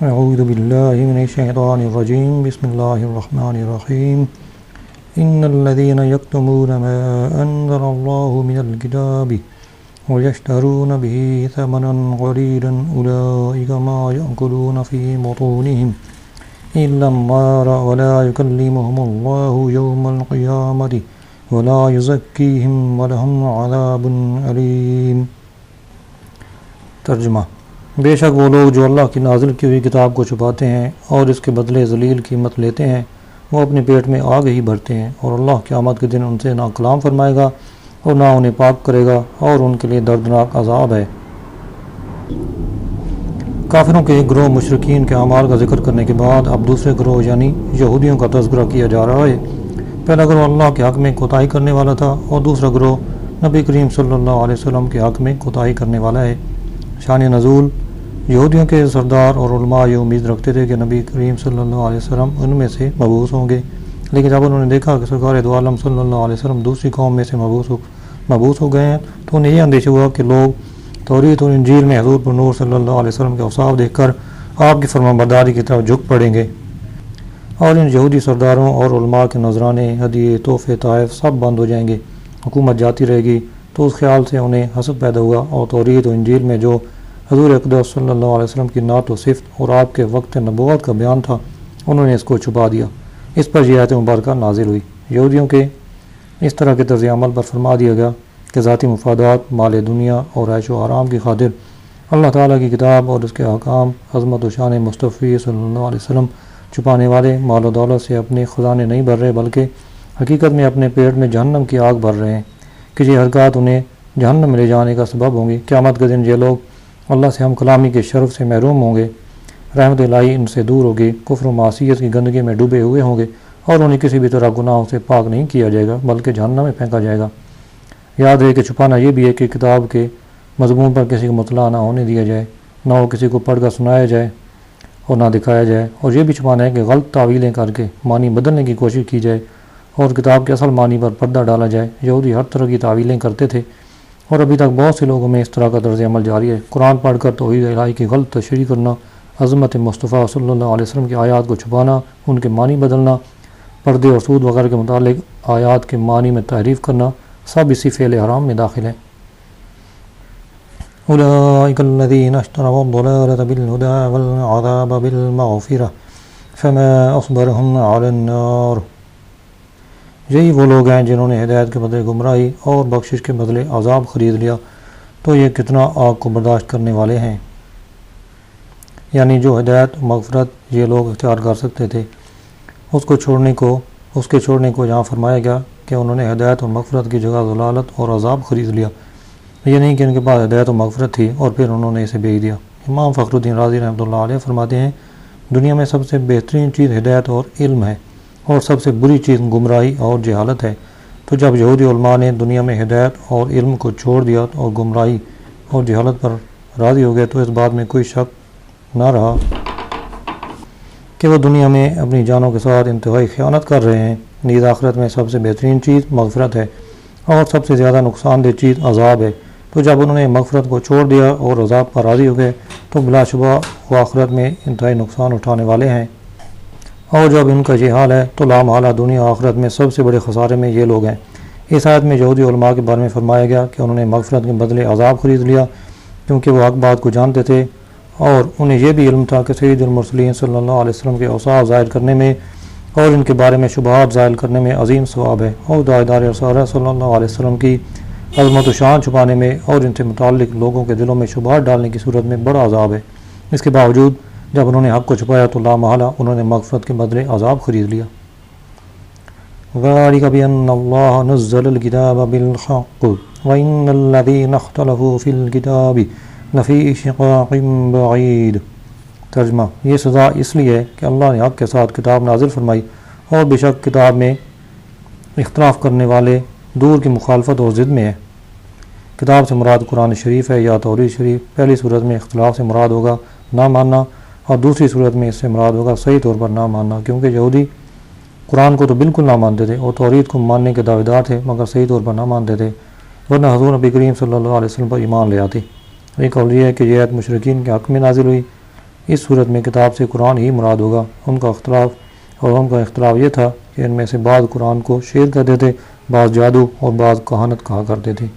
اعوذ باللہ من الشیطان الرجیم بسم اللہ الرحمن الرحیم ان الذین یکتمون ما انزل اللہ من الکتاب ویشترون به ثمنا قلیلا اولئک ما یأکلون فی بطونہم الا النار ولا یکلمہم اللہ یوم القیامة ولا یزکیہم ولہم عذاب علیم۔ ترجمہ: بے شک وہ لوگ جو اللہ کی نازل کی ہوئی کتاب کو چھپاتے ہیں اور اس کے بدلے ذلیل قیمت لیتے ہیں، وہ اپنے پیٹ میں آگ ہی بھرتے ہیں، اور اللہ قیامت کے دن ان سے نہ کلام فرمائے گا اور نہ انہیں پاک کرے گا، اور ان کے لیے دردناک عذاب ہے۔ کافروں کے ایک گروہ مشرکین کے اعمال کا ذکر کرنے کے بعد اب دوسرے گروہ یعنی یہودیوں کا تذکرہ کیا جا رہا ہے۔ پہلا گروہ اللہ کے حق میں کوتاہی کرنے والا تھا، اور دوسرا گروہ نبی کریم صلی اللہ علیہ وسلم کے حق میں کوتاہی کرنے والا ہے۔ شان نزول: یہودیوں کے سردار اور علماء یہ امید رکھتے تھے کہ نبی کریم صلی اللہ علیہ وسلم ان میں سے مبعوث ہوں گے، لیکن جب انہوں نے دیکھا کہ سرکار دو عالم صلی اللہ علیہ وسلم دوسری قوم میں سے مبعوث ہو گئے ہیں تو انہیں یہ اندیشہ ہوا کہ لوگ توریت اور انجیل میں حضور پر نور صلی اللہ علیہ وسلم کے اوصاف دیکھ کر آپ کی فرمانبرداری کی طرف جھک پڑیں گے، اور ان یہودی سرداروں اور علماء کے نذرانے، ہدیے، تحفے، تحائف سب بند ہو جائیں گے، حکومت جاتی رہے گی۔ تو اس خیال سے انہیں حسد پیدا ہوا، اور توریت و انجیل میں جو حضور اقدس صلی اللہ علیہ وسلم کی نعت و صفت اور آپ کے وقت نبوت کا بیان تھا، انہوں نے اس کو چھپا دیا۔ اس پر یہ آیت مبارکہ نازل ہوئی۔ یہودیوں کے اس طرح کے طرز عمل پر فرما دیا گیا کہ ذاتی مفادات، مال دنیا اور عیش و آرام کی خاطر اللہ تعالیٰ کی کتاب اور اس کے احکام، عظمت و شان مصطفی صلی اللہ علیہ وسلم چھپانے والے مال و دولت سے اپنے خزانے نہیں بھر رہے، بلکہ حقیقت میں اپنے پیٹ میں جہنم کی آگ بھر رہے ہیں کہ یہ حرکات انہیں جہنم میں لے جانے کا سبب ہوں گی۔ قیامت کے دن یہ لوگ اللہ سے ہم کلامی کے شرف سے محروم ہوں گے، رحمت الہی ان سے دور ہوگی، کفر و معصیت کی گندگی میں ڈوبے ہوئے ہوں گے، اور انہیں کسی بھی طرح گناہوں سے پاک نہیں کیا جائے گا بلکہ جہنم میں پھینکا جائے گا۔ یاد رہے کہ چھپانا یہ بھی ہے کہ کتاب کے مضمون پر کسی کو مطلع نہ ہونے دیا جائے، نہ وہ کسی کو پڑھ کر سنایا جائے اور نہ دکھایا جائے، اور یہ بھی چھپانا ہے کہ غلط تعویلیں کر کے معنی بدلنے کی کوشش کی جائے اور کتاب کے اصل معنی پر پردہ ڈالا جائے۔ یہودی ہر طرح کی تعویلیں کرتے تھے، اور ابھی تک بہت سے لوگوں میں اس طرح کا طرز عمل جاری ہے۔ قرآن پڑھ کر توحید الہی کی غلط تشریح کرنا، عظمت مصطفیٰ صلی اللہ علیہ وسلم کی آیات کو چھپانا، ان کے معنی بدلنا، پردے اور سود وغیرہ کے متعلق آیات کے معنی میں تحریف کرنا، سب اسی فعل حرام میں داخل ہیں۔ اولئک الذین اشتروا الضلالۃ بالہدی والعذاب بالمغفرۃ فما اصبرهم علی النار۔ یہی وہ لوگ ہیں جنہوں نے ہدایت کے بدلے گمراہی اور بخشش کے بدلے عذاب خرید لیا، تو یہ کتنا آگ کو برداشت کرنے والے ہیں۔ یعنی جو ہدایت و مغفرت یہ لوگ اختیار کر سکتے تھے، اس کے چھوڑنے کو یہاں فرمایا گیا کہ انہوں نے ہدایت و مغفرت کی جگہ ضلالت اور عذاب خرید لیا۔ یہ نہیں کہ ان کے پاس ہدایت و مغفرت تھی اور پھر انہوں نے اسے بیچ دیا۔ امام فخر الدین رازی رحمۃ اللہ علیہ فرماتے ہیں، دنیا میں سب سے بہترین چیز ہدایت اور علم ہے، اور سب سے بری چیز گمراہی اور جہالت ہے۔ تو جب یہودی علماء نے دنیا میں ہدایت اور علم کو چھوڑ دیا اور گمراہی اور جہالت پر راضی ہو گئے، تو اس بات میں کوئی شک نہ رہا کہ وہ دنیا میں اپنی جانوں کے ساتھ انتہائی خیانت کر رہے ہیں۔ نیز آخرت میں سب سے بہترین چیز مغفرت ہے، اور سب سے زیادہ نقصان دہ چیز عذاب ہے۔ تو جب انہوں نے مغفرت کو چھوڑ دیا اور عذاب پر راضی ہو گئے، تو بلا شبہ وہ آخرت میں انتہائی نقصان اٹھانے والے ہیں۔ اور جب ان کا یہ حال ہے تو لا محالہ دنیا آخرت میں سب سے بڑے خسارے میں یہ لوگ ہیں۔ اس آیت میں یہودی علماء کے بارے میں فرمایا گیا کہ انہوں نے مغفرت کے بدلے عذاب خرید لیا، کیونکہ وہ حق بات کو جانتے تھے، اور انہیں یہ بھی علم تھا کہ سید المرسلین صلی اللہ علیہ وسلم کے اوصاف ظاہر کرنے میں اور ان کے بارے میں شبہات ظاہر کرنے میں عظیم ثواب ہے، اور داعیدار رسالہ صلی اللہ علیہ وسلم کی عظمت و شان چھپانے میں اور ان سے متعلق لوگوں کے دلوں میں شبہات ڈالنے کی صورت میں بڑا عذاب ہے۔ اس کے باوجود جب انہوں نے حق کو چھپایا تو لا محالہ انہوں نے مغفرت کے بدلے عذاب خرید لیا۔ ذَلِكَ بِأَنَّ اللَّهَ نَزَّلَ الْكِتَابَ بِالْحَقِّ وَإِنَّ الَّذِينَ اخْتَلَفُوا فِي الْكِتَابِ لَفِي شِقَاقٍ بَعِيدٍ۔ ترجمہ: یہ سزا اس لیے ہے کہ اللہ نے حق کے ساتھ کتاب نازل فرمائی، اور بے شک کتاب میں اختلاف کرنے والے دور کی مخالفت اور ضد میں ہے۔ کتاب سے مراد قرآن شریف ہے یا توریت شریف؟ پہلی صورت میں اختلاف سے مراد ہوگا نہ ماننا، اور دوسری صورت میں اس سے مراد ہوگا صحیح طور پر نہ ماننا، کیونکہ یہودی قرآن کو تو بالکل نہ مانتے تھے اور توریت کو ماننے کے دعوے دار تھے، مگر صحیح طور پر نہ مانتے تھے، ورنہ حضور نبی کریم صلی اللہ علیہ وسلم پر ایمان لے آتے۔ ایک قول یہ ہے کہ یہ آیت مشرکین کے حق میں نازل ہوئی، اس صورت میں کتاب سے قرآن ہی مراد ہوگا۔ ان کا اختلاف یہ تھا کہ ان میں سے بعض قرآن کو شعر کہتے تھے، بعض جادو اور بعض کہانت کہا کرتے تھے۔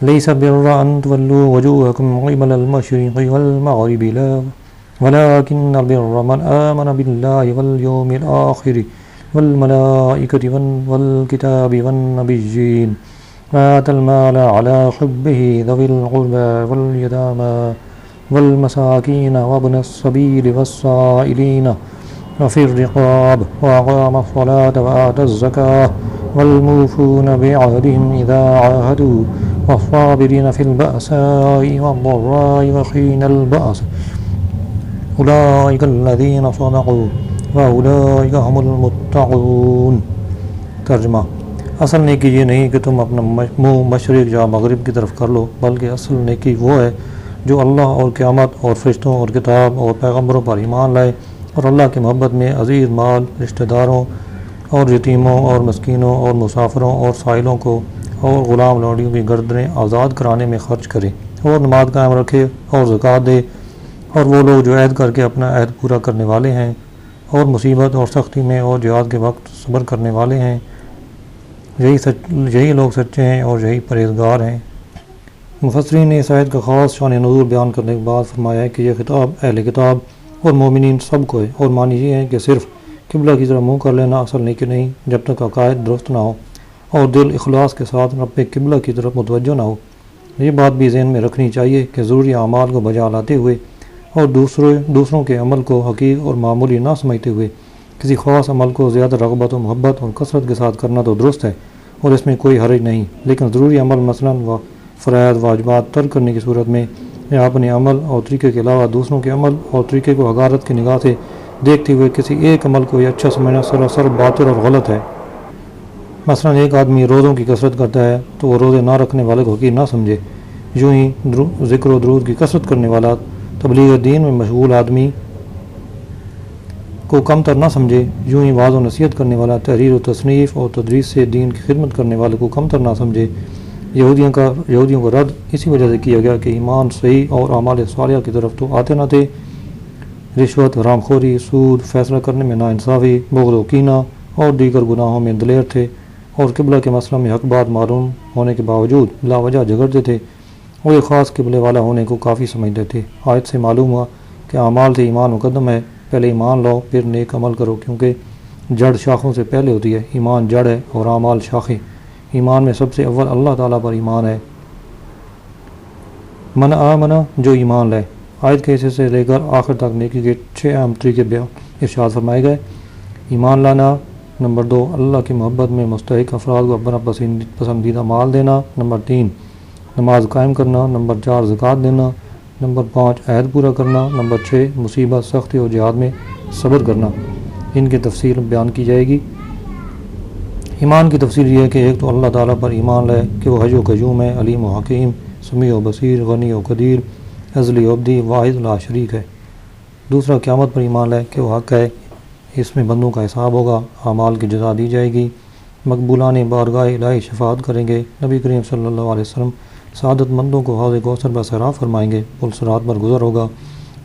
لیس البر ان تولوا وجوهکم قبل المشرق والمغرب ولكن البر من آمن بالله واليوم الآخر والملائكة والكتاب والنبيين وآتى المال على حبه ذوي القربى واليتامى والمساكين وابن السبيل والسائلين وفي الرقاب وأقام الصلاة وآتى الزكاة والموفون بعهدهم إذا عاهدوا والصابرين في البأساء والضراء وحين البأس أولئك الذين صدقوا وأولئك هم المتقون۔ ترجمہ: اصل نیکی یہ نہیں کہ تم اپنا منہ مشرق یا مغرب کی طرف کر لو، بلکہ اصل نیکی وہ ہے جو اللہ اور قیامت اور فرشتوں اور کتاب اور پیغمبروں پر ایمان لائے اور اللہ کی محبت میں عزیز مال رشتہ داروں اور یتیموں اور مسکینوں اور مسافروں اور سائلوں کو اور غلام لوڈیوں کی گردنیں آزاد کرانے میں خرچ کرے اور نماز قائم رکھے اور زکوٰۃ دے، اور وہ لوگ جو عہد کر کے اپنا عہد پورا کرنے والے ہیں اور مصیبت اور سختی میں اور جہاد کے وقت صبر کرنے والے ہیں، یہی لوگ سچے ہیں اور یہی پرہیزگار ہیں۔ مفسرین نے اس آیت کا خاص شان نزول بیان کرنے کے بعد فرمایا ہے کہ یہ خطاب اہل کتاب اور مومنین سب کو ہے، اور معنی یہ ہے کہ صرف قبلہ کی طرف منہ کر لینا اصل نیکی نہیں جب تک عقائد درست نہ ہو اور دل اخلاص کے ساتھ رب قبلہ کی طرف متوجہ نہ ہو۔ یہ بات بھی ذہن میں رکھنی چاہیے کہ ضروری اعمال کو بجا لاتے ہوئے اور دوسروں کے عمل کو حقیر اور معمولی نہ سمجھتے ہوئے کسی خاص عمل کو زیادہ رغبت و محبت اور کثرت کے ساتھ کرنا تو درست ہے اور اس میں کوئی حرج نہیں، لیکن ضروری عمل مثلاً فرائض واجبات ترک کرنے کی صورت میں یا اپنے عمل اور طریقے کے علاوہ دوسروں کے عمل اور طریقے کو حقارت کی نگاہ سے دیکھتے ہوئے کسی ایک عمل کو یہ اچھا سمجھنا سراسر باطل اور غلط ہے۔ مثلاً ایک آدمی روزوں کی کثرت کرتا ہے تو وہ روزے نہ رکھنے والے کو حقیر نہ سمجھے، یوں ہی ذکر و درود کی کثرت کرنے والا تبلیغ دین میں مشغول آدمی کو کم تر نہ سمجھے، یوں ہی وعظ و نصیحت کرنے والا تحریر و تصنیف اور تدریس سے دین کی خدمت کرنے والے کو کم تر نہ سمجھے۔ یہودیوں کو رد اسی وجہ سے کیا گیا کہ ایمان صحیح اور اعمال صالحہ کی طرف تو آتے نہ تھے، رشوت، حرام خوری، سود، فیصلہ کرنے میں ناانصافی، بغض و کینہ اور دیگر گناہوں میں دلیر تھے، اور قبلہ کے مسئلہ میں حق بات معلوم ہونے کے باوجود بلا وجہ جھگڑتے تھے اور ایک خاص قبلے والا ہونے کو کافی سمجھتے تھے۔ آیت سے معلوم ہوا کہ اعمال سے ایمان مقدم ہے، پہلے ایمان لاؤ پھر نیک عمل کرو، کیونکہ جڑ شاخوں سے پہلے ہوتی ہے، ایمان جڑ ہے اور اعمال شاخیں۔ ایمان میں سب سے اول اللہ تعالیٰ پر ایمان ہے۔ من آمنا، جو ایمان لائے۔ آیت کے حصے سے لے کر آخر تک نیکی کے 6 اہم طریقے بیان ارشاد فرمائے گئے۔ ایمان لانا، نمبر 2 اللہ کی محبت میں مستحق افراد کو اپنا پسندیدہ مال دینا، نمبر 3 نماز قائم کرنا، نمبر 4 زکوٰۃ دینا، نمبر 5 عہد پورا کرنا، نمبر 6 مصیبت، سختی اور جہاد میں صبر کرنا۔ ان کی تفصیل بیان کی جائے گی۔ ایمان کی تفصیل یہ ہے کہ ایک تو اللہ تعالیٰ پر ایمان لائے کہ وہ حی و قیوم ہے، علیم و حکیم، سمیع و بصیر، غنی و قدیر، ازلی و ابدی، واحد لا شریک ہے۔ دوسرا قیامت پر ایمان لائے کہ وہ حق ہے، اس میں بندوں کا حساب ہوگا، اعمال کی جزا دی جائے گی، مقبولان بارگاہ الہی شفاعت کریں گے، نبی کریم صلی اللہ علیہ وسلم سعادت مندوں کو حوض کوثر پر سیراب فرمائیں گے، پل صراط پر گزر ہوگا،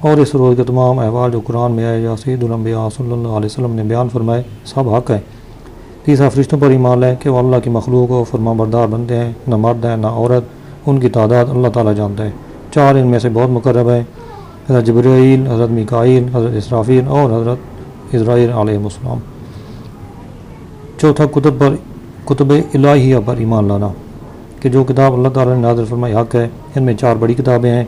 اور اس روز کے تمام احوال جو قرآن میں آئے یا سید الانبیاء صلی اللہ علیہ وسلم نے بیان فرمائے سب حق ہے۔ تیسرا فرشتوں پر ایمان لائے کہ وہ اللہ کی مخلوق و فرما بردار بندے ہیں، نہ مرد ہیں نہ عورت، ان کی تعداد اللہ تعالیٰ جانتا ہے۔ 4 ان میں سے بہت مقرب ہیں، حضرت جبرائیل، حضرت میکائیل، حضرت اسرافیل اور حضرت اسرائیل علیہ السلام۔ چوتھا کتب الہیہ پر ایمان لانا کہ جو کتاب اللہ تعالیٰ نے نازل فرمائی حق ہے۔ ان میں 4 بڑی کتابیں ہیں،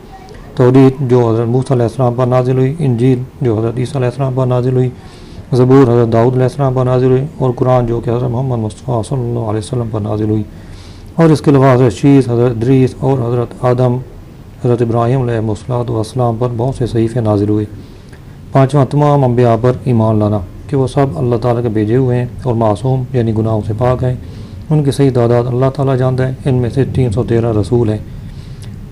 توریت جو حضرت موسیٰ علیہ السلام پر نازل ہوئی، انجیل جو حضرت عیسیٰ علیہ السلام پر نازل ہوئی، زبور حضرت داؤد علیہ السلام پر نازل ہوئی، اور قرآن جو کہ حضرت محمد مصطفیٰ صلی اللہ علیہ وسلم پر نازل ہوئی، اور اس کے علاوہ حضرت شیس، حضرت ادریس اور حضرت آدم، حضرت ابراہیم علیہ السلام پر بہت سے صحیفے نازل ہوئے۔ 5واں تمام انبیاء پر ایمان لانا کہ وہ سب اللہ تعالیٰ کے بھیجے ہوئے ہیں اور معصوم یعنی گناہوں سے پاک ہیں، ان کی صحیح تعداد اللہ تعالیٰ جانتا ہے، ان میں سے 313 رسول ہیں۔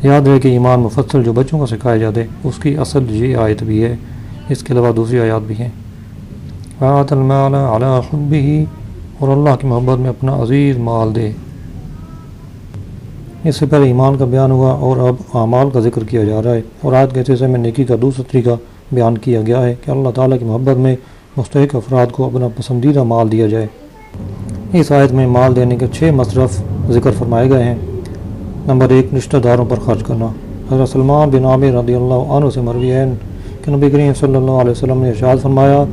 یاد رہے کہ ایمان مفصل جو بچوں کو سکھائے جاتے اس کی اصل یہ آیت بھی ہے، اس کے علاوہ دوسری آیات بھی ہیں۔ وَآتَ الْمَالَ عَلَىٰ حُبِّهِ، اور اللہ کی محبت میں اپنا عزیز مال دے۔ اس سے پہلے ایمان کا بیان ہوا اور اب اعمال کا ذکر کیا جا رہا ہے، اور آیت کے حصے میں نیکی کا دوسرا طریقہ بیان کیا گیا ہے کہ اللہ تعالیٰ کی محبت میں مستحق افراد کو اپنا پسندیدہ مال دیا جائے۔ اس آیت میں مال دینے کے 6 مصرف ذکر فرمائے گئے ہیں۔ نمبر 1، رشتہ داروں پر خرچ کرنا۔ حضرت سلمان بن عامر رضی اللہ عنہ سے مروی ہے کہ نبی کریم صلی اللہ علیہ وسلم نے ارشاد فرمایا،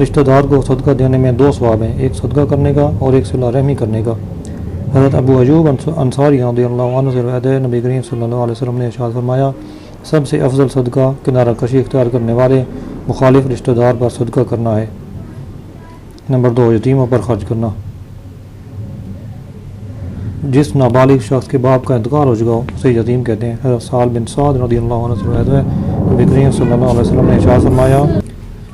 رشتہ دار کو صدقہ دینے میں 2 ثواب ہیں، ایک صدقہ کرنے کا اور ایک صلہ رحمی کرنے کا۔ حضرت ابو ایوب انصاری رضی اللہ عنہ سے روایت ہے، نبی کریم صلی اللہ علیہ وسلم نے ارشاد فرمایا، سب سے افضل صدقہ کنارہ کشی اختیار کرنے والے مخالف رشتہ دار پر صدقہ کرنا ہے۔ نمبر 2، یتیموں پر خرچ کرنا۔ جس نابالغ شخص کے باپ کا انتقال ہو چکا ہو اسے یتیم کہتے ہیں۔ حضرت سہل بن سعد رضی اللہ عنہ سے روایت ہے، نبی کریم صلی اللہ علیہ وسلم نے ارشاد فرمایا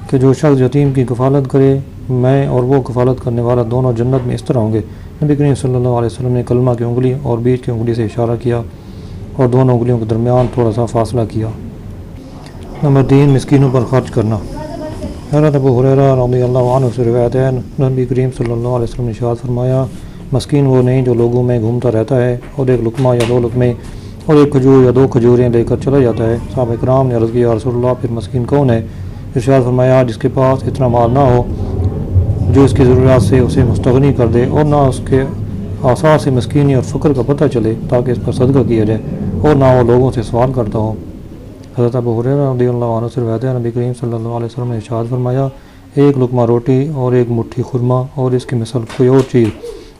کہ جو شخص یتیم کی کفالت کرے، میں اور وہ کفالت کرنے والا دونوں جنت میں اس طرح ہوں گے۔ نبی کریم صلی اللہ علیہ وسلم نے کلمہ کی انگلی اور بیچ کی انگلی سے اشارہ کیا اور دونوں انگلیوں کے درمیان تھوڑا سا فاصلہ کیا۔ نمبر 3، مسکینوں پر خرچ کرنا۔ حضرت ابو ہریرہ رضی اللہ عنہ سے روایت ہے، نبی کریم صلی اللہ علیہ وسلم نے ارشاد فرمایا، مسکین وہ نہیں جو لوگوں میں گھومتا رہتا ہے اور ایک لقمہ یا 2 لقمے اور ایک کھجور یا 2 کھجوریں لے کر چلا جاتا ہے۔ صحابہ کرام نے عرض کیا، یا رسول اللہ، پھر مسکین کون ہے؟ ارشاد فرمایا، جس کے پاس اتنا مال نہ ہو جو اس کی ضروریات سے اسے مستغنی کر دے، اور نہ اس کے آثار سے مسکینی اور فقر کا پتہ چلے تاکہ اس پر صدقہ کیا جائے، اور نہ وہ لوگوں سے سوال کرتا ہو۔ حضرت ابو ہریرہ رضی اللہ عنہ سے روایت ہے، نبی کریم صلی اللہ علیہ وسلم نے ارشاد فرمایا، ایک لقمہ روٹی اور ایک مٹھی خرما اور اس کی مثل کوئی اور چیز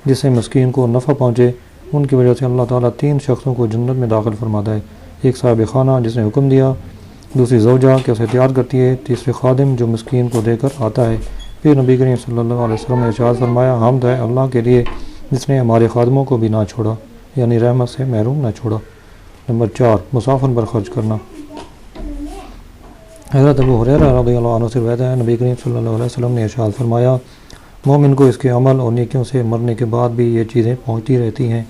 جس سے مسکین کو نفع پہنچے، ان کی وجہ سے اللہ تعالیٰ 3 شخصوں کو جنت میں داخل فرماتا ہے۔ ایک صاحب خانہ جس نے حکم دیا، دوسری زوجہ کہ اسے تیار کرتی ہے، تیسرے خادم جو مسکین کو دے کر آتا ہے۔ پھر نبی کریم صلی اللہ علیہ وسلم نے ارشاد فرمایا، حمد ہے اللہ کے لیے جس نے ہمارے خادموں کو بھی نہ چھوڑا، یعنی رحمت سے محروم نہ چھوڑا۔ نمبر 4، مسافر پر خرچ کرنا۔ حضرت ابو ہریرہ رضی اللہ عنہ سے روایت ہے، نبی کریم صلی اللہ علیہ وسلم نے ارشاد فرمایا، مومن کو اس کے عمل اور نیکیوں سے مرنے کے بعد بھی یہ چیزیں پہنچتی رہتی ہیں،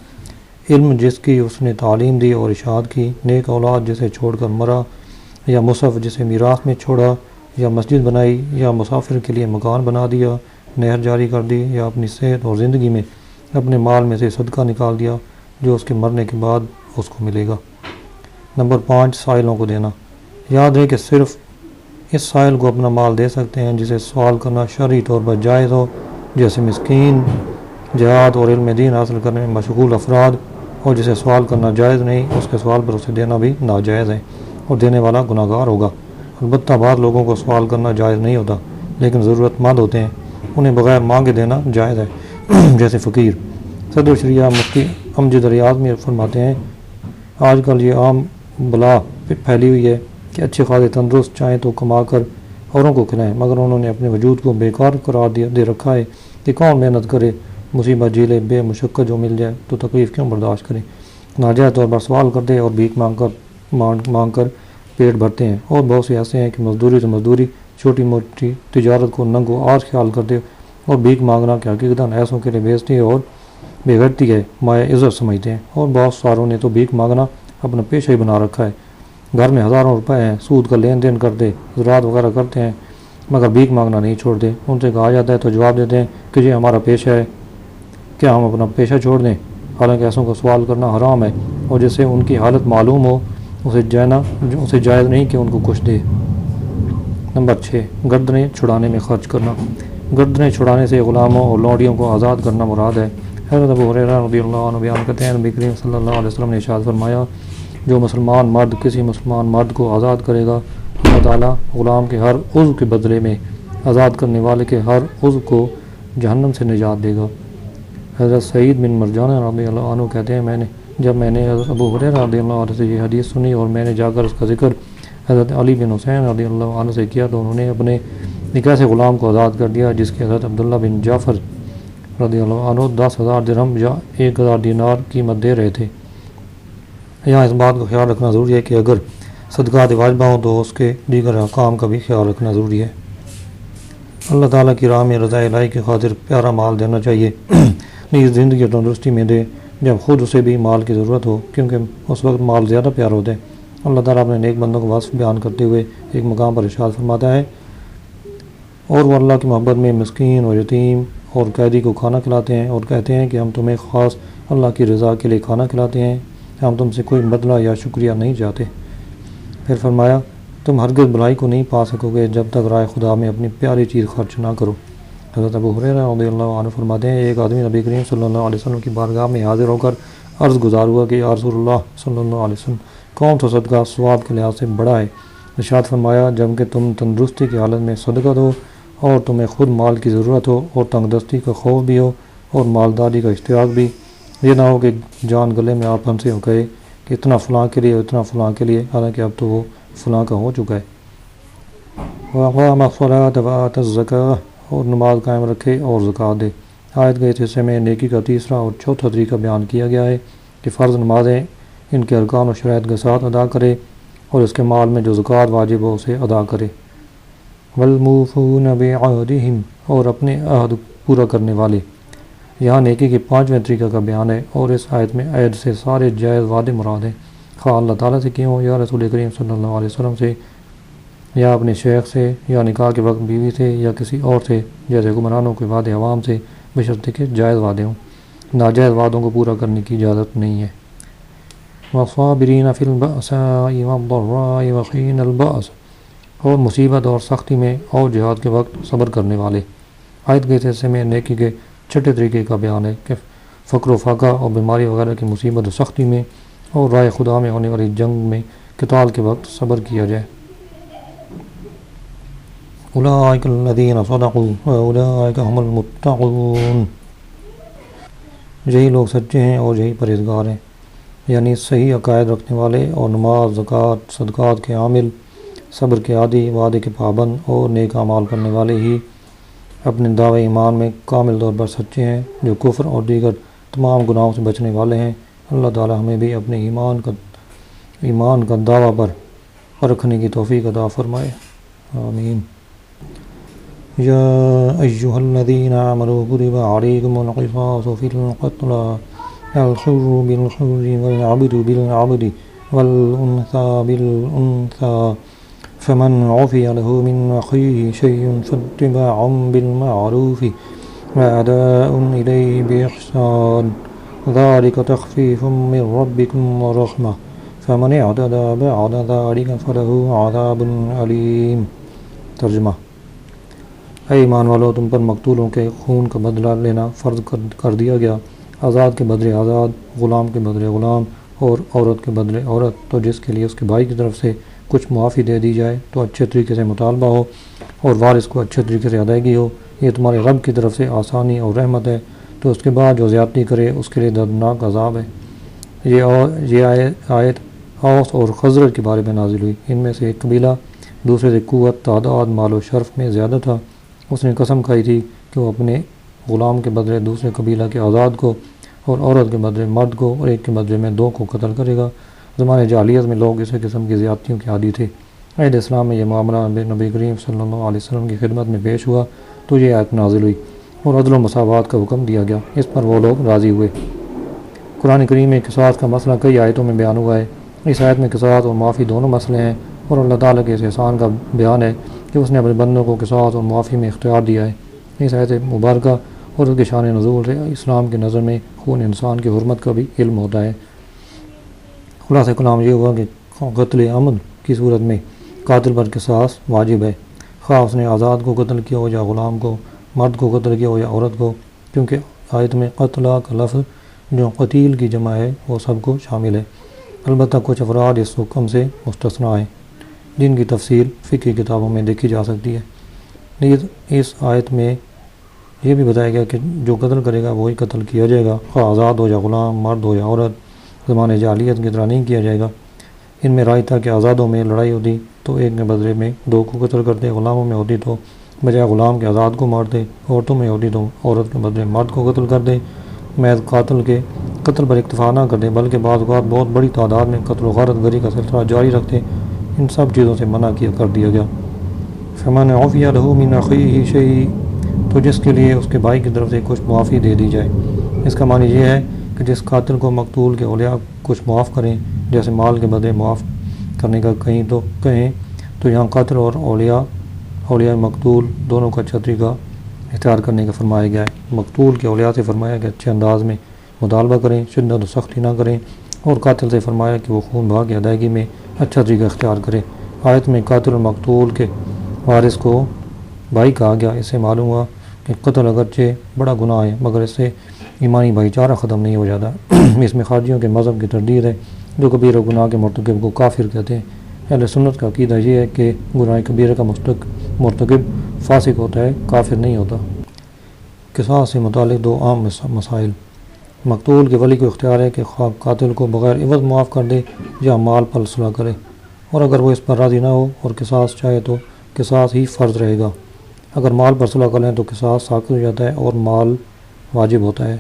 علم جس کی اس نے تعلیم دی اور ارشاد کی، نیک اولاد جسے چھوڑ کر مرا، یا مصحف جسے میراث میں چھوڑا، یا مسجد بنائی، یا مسافر کے لیے مکان بنا دیا، نہر جاری کر دی، یا اپنی صحت اور زندگی میں اپنے مال میں سے صدقہ نکال دیا جو اس کے مرنے کے بعد اس کو ملے گا۔ نمبر 5، سائلوں کو دینا۔ یاد ہے کہ صرف اس سائل کو اپنا مال دے سکتے ہیں جسے سوال کرنا شرعی طور پر جائز ہو، جیسے مسکین، جہاد اور علم دین حاصل کرنے میں مشغول افراد، اور جسے سوال کرنا جائز نہیں اس کے سوال پر اسے دینا بھی ناجائز ہے اور دینے والا گناہ گار ہوگا۔ البتہ بعض لوگوں کو سوال کرنا جائز نہیں ہوتا لیکن ضرورت مند ہوتے ہیں، انہیں بغیر مانگے دینا جائز ہے، جیسے فقیر۔ صدر شریعہ مفتی امجد ریاض میں فرماتے ہیں، آج کل یہ عام بلا پھیلی ہوئی ہے کہ اچھے خاصے تندرست چاہیں تو کما کر اوروں کو کھلائیں، مگر انہوں نے اپنے وجود کو بیکار قرار دے رکھا ہے کہ کون محنت کرے، مصیبت جھیلے، بے مشقت جو مل جائے تو تکلیف کیوں برداشت کرے، ناجائز طور پر سوال کرتے اور بھیک مانگ کر پیٹ بھرتے ہیں، اور بہت سے ایسے ہیں کہ مزدوری تو مزدوری، چھوٹی موٹی تجارت کو ننگ و عار خیال کرتے اور بھیک مانگنا کہ حقیقتاً ایسوں کے لیے بیزتی ہے اور بے غیرتی ہے، مایہ عزت سمجھتے ہیں، اور بہت ساروں نے تو بھیک مانگنا اپنا پیشہ ہی بنا رکھا ہے، گھر میں ہزاروں روپے ہیں، سود کا لین دین کرتے، زراعت وغیرہ کرتے ہیں، مگر بھیک مانگنا نہیں چھوڑتے۔ ان سے کہا جاتا ہے تو جواب دیتے ہیں کہ یہ ہمارا پیشہ ہے، کیا ہم اپنا پیشہ چھوڑ دیں؟ حالانکہ ایسوں کو سوال کرنا حرام ہے، اور جس سے ان کی حالت معلوم ہو اسے جائز نہیں کہ ان کو کچھ دے۔ نمبر 6، گردنیں چھڑانے میں خرچ کرنا۔ گردنیں چھڑانے سے غلاموں اور لونڈیوں کو آزاد کرنا مراد ہے۔ حضرت ابو ہریرہ رضی اللہ عنہ بیان کرتے ہیں، نبی کریم صلی اللہ علیہ وسلم نے ارشاد فرمایا، جو مسلمان مرد کسی مسلمان مرد کو آزاد کرے گا، اللہ تعالیٰ غلام کے ہر عضو کے بدلے میں آزاد کرنے والے کے ہر عضو کو جہنم سے نجات دے گا۔ حضرت سعید بن مرجانہ رضی اللہ عنہ کہتے ہیں، جب میں نے حضرت ابو ہریرہ رضی اللہ عنہ سے یہ حدیث سنی اور میں نے جا کر اس کا ذکر حضرت علی بن حسین رضی اللہ عنہ سے کیا تو انہوں نے اپنے ایک ایسے غلام کو آزاد کر دیا جس کے حضرت عبداللہ بن جعفر رضی اللہ عنہ 10,000 درہم یا 1,000 دینار قیمت دے رہے تھے۔ یہاں اس بات کا خیال رکھنا ضروری ہے کہ اگر صدقات واجبہ ہوں تو اس کے دیگر احکام کا بھی خیال رکھنا ضروری ہے۔ اللہ تعالیٰ کی راہ میں رضا الہی کی خاطر پیارا مال دینا چاہیے، نیز زندگی اور تندرستی میں دے جب خود اسے بھی مال کی ضرورت ہو، کیونکہ اس وقت مال زیادہ پیارا ہوتا ہے۔ اللہ تعالیٰ اپنے نیک بندوں کو وصف بیان کرتے ہوئے ایک مقام پر ارشاد فرماتا ہے، اور وہ اللہ کی محبت میں مسکین اور یتیم اور قیدی کو کھانا کھلاتے ہیں اور کہتے ہیں کہ ہم تمہیں خاص اللہ کی رضا کے لیے کھانا کھلاتے ہیں، ہم تم سے کوئی بدلہ یا شکریہ نہیں چاہتے۔ پھر فرمایا، تم ہرگز بلائی کو نہیں پا سکو گے جب تک رائے خدا میں اپنی پیاری چیز خرچ نہ کرو۔ حضرت ابو ہریرہ رضی اللہ عنہ فرماتے ہیں ایک آدمی نبی کریم صلی اللہ علیہ وسلم کی بارگاہ میں حاضر ہو کر عرض گزار ہوا کہ یا رسول اللہ صلی اللہ علیہ وسلم کون سا صدقہ ثواب کے لحاظ سے بڑا ہے؟ ارشاد فرمایا جب کہ تم تندرستی کی حالت میں صدقہ دو اور تمہیں خود مال کی ضرورت ہو اور تنگ دستی کا خوف بھی ہو اور مالداری کا اشتیاق بھی، یہ نہ ہو کہ جان گلے میں آپ ہم سے کہے کہ اتنا فلاں کے لیے اتنا فلاں کے لیے، حالانکہ اب تو وہ فلاں کا ہو چکا ہے۔ وَأَقَامَ الصَّلَاةَ وَآتَى الزَّكَاةَ اور نماز قائم رکھے اور زکوٰۃ دے۔ آیت کے اس حصے میں نیکی کا تیسرا اور چوتھا طریقہ بیان کیا گیا ہے کہ فرض نمازیں ان کے ارکان و شرائط کے ساتھ ادا کرے اور اس کے مال میں جو زکوٰۃ واجب ہو اسے ادا کرے۔ وَالْمُوفُونَ بِعَهْدِهِمْ اور اپنے عہد پورا کرنے والے۔ یہاں نیکی کے پانچویں طریقہ کا بیان ہے اور اس آیت میں عہد سے سارے جائز وعدے مراد ہیں، خواہ اللہ تعالیٰ سے کیوں یا رسول کریم صلی اللہ علیہ وسلم سے یا اپنے شیخ سے یا نکاح کے وقت بیوی سے یا کسی اور سے، جیسے حکمرانوں کے وعدے عوام سے، بشرطے کہ جائز وعدے ہوں۔ ناجائز وعدوں کو پورا کرنے کی اجازت نہیں ہے۔ وَالصَّابِرِينَ فِي الْبَأْسَاءِ وَالضَّرَّاءِ وَحِينَ الْبَأْسِ اور مصیبت اور سختی میں اور جہاد کے وقت صبر کرنے والے۔ آیت کے اس حصے میں نیکی کے چھٹے طریقے کا بیان ہے کہ فقر و فاقہ اور بیماری وغیرہ کی مصیبت و سختی میں اور رائے خدا میں ہونے والی جنگ میں قتال کے وقت صبر کیا جائے۔ اولئک الذین صدقوا واولئک هم المتقون، یہی لوگ سچے ہیں اور یہی پرہیزگار ہیں، یعنی صحیح عقائد رکھنے والے اور نماز، زکوٰۃ، صدقات کے عامل، صبر کے عادی، وعدے کے پابند اور نیک اعمال کرنے والے ہی اپنے دعوے ایمان میں کامل طور پر سچے ہیں، جو کفر اور دیگر تمام گناہوں سے بچنے والے ہیں۔ اللہ تعالی ہمیں بھی اپنے ایمان کا دعویٰ پر رکھنے کی توفیق عطا فرمائے، آمین۔ یا ایہا الذین آمنوا کتب علیکم القصاص فی القتلی الحر بالحر والعبد بالعبد والانثى بالانثى فمن عفی له من اخیہ شیء فاتباع بالمعروف واداء الیہ بإحسان ذلک تخفیف من ربکم ورحمہ فمن اعتدی بعد ذلک فلہ عذاب علیم۔ ترجمہ: اے ایمان والو، تم پر مقتولوں کے خون کا بدلہ لینا فرض کر دیا گیا، آزاد کے بدلے آزاد، غلام کے بدلے غلام اور عورت کے بدلے عورت، تو جس کے لیے اس کے بھائی کی طرف سے کچھ معافی دے دی جائے تو اچھے طریقے سے مطالبہ ہو اور وارث کو اچھے طریقے سے ادائیگی ہو، یہ تمہارے رب کی طرف سے آسانی اور رحمت ہے۔ تو اس کے بعد جو زیادتی کرے اس کے لیے دردناک عذاب ہے۔ یہ آیت اوس اور خزرج کے بارے میں نازل ہوئی۔ ان میں سے ایک قبیلہ دوسرے سے قوت، تعداد، مال و شرف میں زیادہ تھا۔ اس نے قسم کھائی تھی کہ وہ اپنے غلام کے بدلے دوسرے قبیلہ کے آزاد کو اور عورت کے بدلے مرد کو اور ایک کے بدلے میں دو کو قتل کرے گا۔ زمانے جاہلیت میں لوگ اسی قسم کی زیادتیوں کے عادی تھے۔ عہد اسلام میں یہ معاملہ نبی کریم صلی اللہ علیہ وسلم کی خدمت میں پیش ہوا تو یہ آیت نازل ہوئی اور عدل و مساوات کا حکم دیا گیا۔ اس پر وہ لوگ راضی ہوئے۔ قرآن کریم میں قصاص کا مسئلہ کئی آیتوں میں بیان ہوا ہے۔ اس آیت میں قصاص اور معافی دونوں مسئلے ہیں اور اللہ تعالیٰ کے اس احسان کا بیان ہے کہ اس نے اپنے بندوں کو قصاص اور معافی میں اختیار دیا ہے۔ اس آیت مبارکہ اور اس کے شان نزول سے اسلام کی نظر میں خون انسان کی حرمت کا بھی علم ہوتا ہے۔ خلاصہ کلام یہ ہوا کہ قتل عمد کی صورت میں قاتل پر قصاص واجب ہے، خواہ اس نے آزاد کو قتل کیا ہو یا غلام کو، مرد کو قتل کیا ہو یا عورت کو، کیونکہ آیت میں قتلہ کا لفظ جو قتیل کی جمع ہے وہ سب کو شامل ہے۔ البتہ کچھ افراد اس حکم سے مستثنیٰ ہیں جن کی تفصیل فقہی کتابوں میں دیکھی جا سکتی ہے۔ لیکن اس آیت میں یہ بھی بتایا گیا کہ جو قتل کرے گا وہی قتل کیا جائے گا، خواہ آزاد ہو یا غلام، مرد ہو یا عورت۔ زمانے جاہلیت کی طرح نہیں کیا جائے گا۔ ان میں رائے تھا کہ آزادوں میں لڑائی ہوتی تو ایک کے بدلے میں دو کو قتل کرتے، غلاموں میں ہوتی تو بجائے غلام کے آزاد کو مارتے، عورتوں میں ہوتی تو عورت کے بدلے مرد کو قتل کرتے۔ محض قاتل کے قتل پر اکتفا نہ کرتے بلکہ بعض اوقات بہت بڑی تعداد میں قتل و غارت گری کا سلسلہ جاری رکھتے۔ ان سب چیزوں سے منع کر دیا گیا۔ فمن عفی له من اخیہ شیء، تو جس کے لیے اس کے بھائی کی طرف سے کچھ معافی دے دی جائے۔ اس کا معنی یہ ہے کہ جس قاتل کو مقتول کے اولیاء کچھ معاف کریں، جیسے مال کے بدلے معاف کرنے کا کہیں تو یہاں قاتل اور اولیاء مقتول دونوں کا اچھا طریقہ اختیار کرنے کا فرمایا گیا ہے۔ مقتول کے اولیاء سے فرمایا کہ اچھے انداز میں مطالبہ کریں، شدت و سختی نہ کریں، اور قاتل سے فرمایا کہ وہ خون بہا کی ادائیگی میں اچھا طریقہ اختیار کرے۔ آیت میں قاتل اور مقتول کے وارث کو بھائی کہا گیا۔ اس سے معلوم ہوا کہ قتل اگرچہ بڑا گناہ ہے مگر اس سے ایمانی بھائی چارہ ختم نہیں ہو جاتا۔ اس میں خارجیوں کے مذہب کی تردید ہے جو کبیرہ گناہ کے مرتکب کو کافر کہتے ہیں۔ اہل سنت کا عقیدہ یہ ہے کہ گناہ کبیرہ کا مرتکب فاسق ہوتا ہے، کافر نہیں ہوتا۔ قصاص سے متعلق دو عام مسائل۔ مقتول کے ولی کو اختیار ہے کہ خواب قاتل کو بغیر عوض معاف کر دے یا مال پر صلح کرے، اور اگر وہ اس پر راضی نہ ہو اور قصاص چاہے تو قصاص ہی فرض رہے گا۔ اگر مال پر صلح کر لیں تو قصاص ساقط ہو جاتا ہے اور مال واجب ہوتا ہے۔